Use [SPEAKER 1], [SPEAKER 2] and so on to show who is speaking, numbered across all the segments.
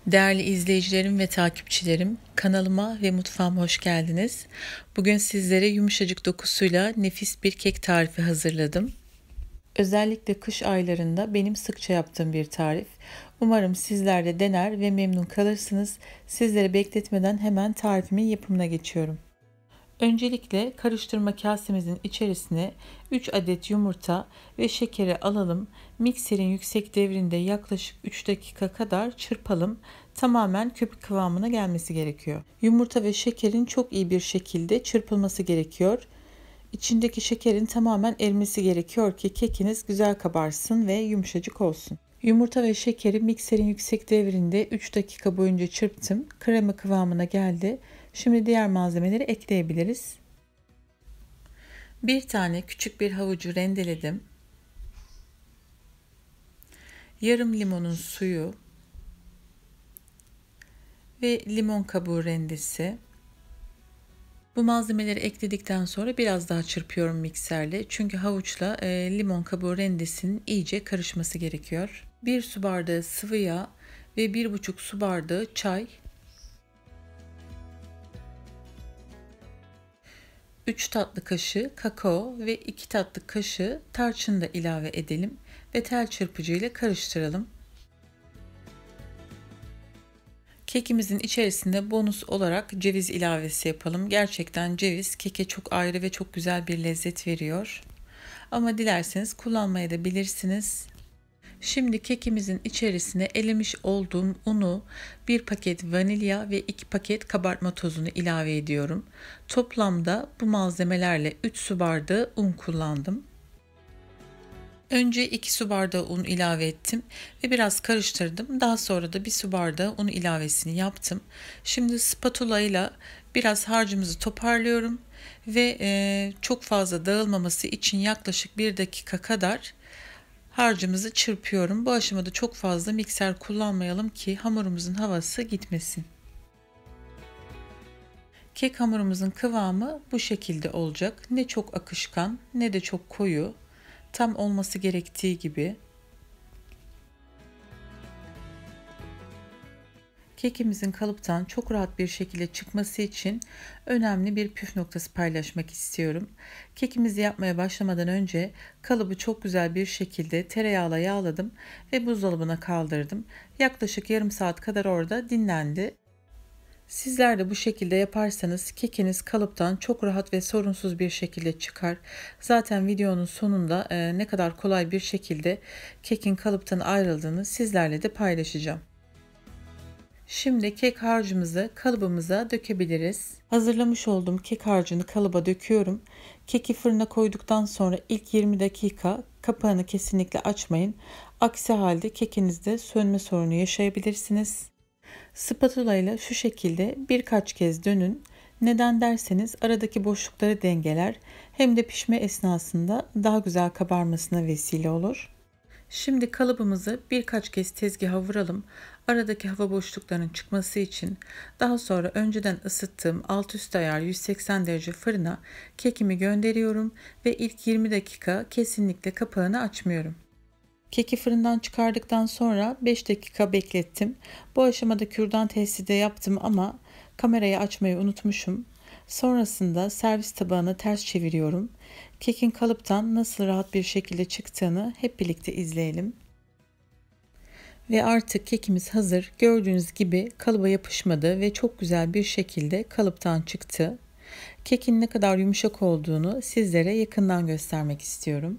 [SPEAKER 1] Değerli izleyicilerim ve takipçilerim, kanalıma ve mutfağıma hoş geldiniz. Bugün sizlere yumuşacık dokusuyla nefis bir kek tarifi hazırladım. Özellikle kış aylarında benim sıkça yaptığım bir tarif. Umarım sizler de dener ve memnun kalırsınız. Sizleri bekletmeden hemen tarifimin yapımına geçiyorum. Öncelikle karıştırma kasemizin içerisine 3 adet yumurta ve şekeri alalım. Mikserin yüksek devrinde yaklaşık 3 dakika kadar çırpalım. Tamamen köpük kıvamına gelmesi gerekiyor. Yumurta ve şekerin çok iyi bir şekilde çırpılması gerekiyor. İçindeki şekerin tamamen erimesi gerekiyor ki kekiniz güzel kabarsın ve yumuşacık olsun. Yumurta ve şekeri mikserin yüksek devrinde 3 dakika boyunca çırptım. Krema kıvamına geldi. Şimdi diğer malzemeleri ekleyebiliriz. Bir tane küçük bir havucu rendeledim. Yarım limonun suyu ve limon kabuğu rendesi. Bu malzemeleri ekledikten sonra biraz daha çırpıyorum mikserle. Çünkü havuçla limon kabuğu rendesinin iyice karışması gerekiyor. 1 su bardağı sıvı yağ ve 1,5 su bardağı çay. 3 tatlı kaşığı kakao ve 2 tatlı kaşığı tarçın da ilave edelim ve tel çırpıcı ile karıştıralım. Kekimizin içerisinde bonus olarak ceviz ilavesi yapalım. Gerçekten ceviz keke çok ayrı ve çok güzel bir lezzet veriyor. Ama dilerseniz kullanmaya da bilirsiniz. Şimdi kekimizin içerisine elemiş olduğum unu, 1 paket vanilya ve 2 paket kabartma tozunu ilave ediyorum. Toplamda bu malzemelerle 3 su bardağı un kullandım. Önce 2 su bardağı un ilave ettim ve biraz karıştırdım. Daha sonra da 1 su bardağı un ilavesini yaptım. Şimdi spatula ile biraz harcımızı toparlıyorum ve çok fazla dağılmaması için yaklaşık 1 dakika kadar harcımızı çırpıyorum. Bu aşamada çok fazla mikser kullanmayalım ki hamurumuzun havası gitmesin. Kek hamurumuzun kıvamı bu şekilde olacak. Ne çok akışkan ne de çok koyu. Tam olması gerektiği gibi. Kekimizin kalıptan çok rahat bir şekilde çıkması için önemli bir püf noktası paylaşmak istiyorum. Kekimizi yapmaya başlamadan önce kalıbı çok güzel bir şekilde tereyağla yağladım ve buzdolabına kaldırdım. Yaklaşık yarım saat kadar orada dinlendi. Sizler de bu şekilde yaparsanız kekiniz kalıptan çok rahat ve sorunsuz bir şekilde çıkar. Zaten videonun sonunda ne kadar kolay bir şekilde kekin kalıptan ayrıldığını sizlerle de paylaşacağım. Şimdi kek harcımızı kalıbımıza dökebiliriz. Hazırlamış olduğum kek harcını kalıba döküyorum. Keki fırına koyduktan sonra ilk 20 dakika kapağını kesinlikle açmayın. Aksi halde kekinizde sönme sorunu yaşayabilirsiniz. Spatula ile şu şekilde birkaç kez dönün. Neden derseniz aradaki boşlukları dengeler hem de pişme esnasında daha güzel kabarmasına vesile olur. Şimdi kalıbımızı birkaç kez tezgaha vuralım. Aradaki hava boşluklarının çıkması için daha sonra önceden ısıttığım alt üst ayar 180 derece fırına kekimi gönderiyorum ve ilk 20 dakika kesinlikle kapağını açmıyorum. Keki fırından çıkardıktan sonra 5 dakika beklettim. Bu aşamada kürdan testi de yaptım ama kamerayı açmayı unutmuşum. Sonrasında servis tabağına ters çeviriyorum. Kekin kalıptan nasıl rahat bir şekilde çıktığını hep birlikte izleyelim. Ve artık kekimiz hazır. Gördüğünüz gibi kalıba yapışmadı ve çok güzel bir şekilde kalıptan çıktı. Kekin ne kadar yumuşak olduğunu sizlere yakından göstermek istiyorum.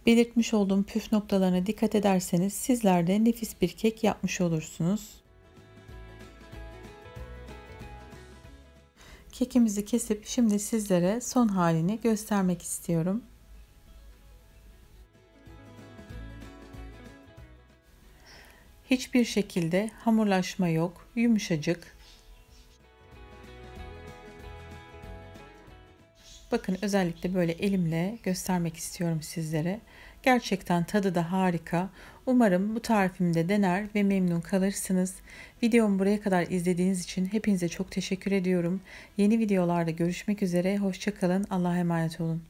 [SPEAKER 1] Belirtmiş olduğum püf noktalarına dikkat ederseniz sizler de nefis bir kek yapmış olursunuz. Kekimizi kesip şimdi sizlere son halini göstermek istiyorum. Hiçbir şekilde hamurlaşma yok, yumuşacık. Bakın özellikle böyle elimle göstermek istiyorum sizlere. Gerçekten tadı da harika. Umarım bu tarifimi de dener ve memnun kalırsınız. Videomu buraya kadar izlediğiniz için hepinize çok teşekkür ediyorum. Yeni videolarda görüşmek üzere. Hoşça kalın. Allah'a emanet olun.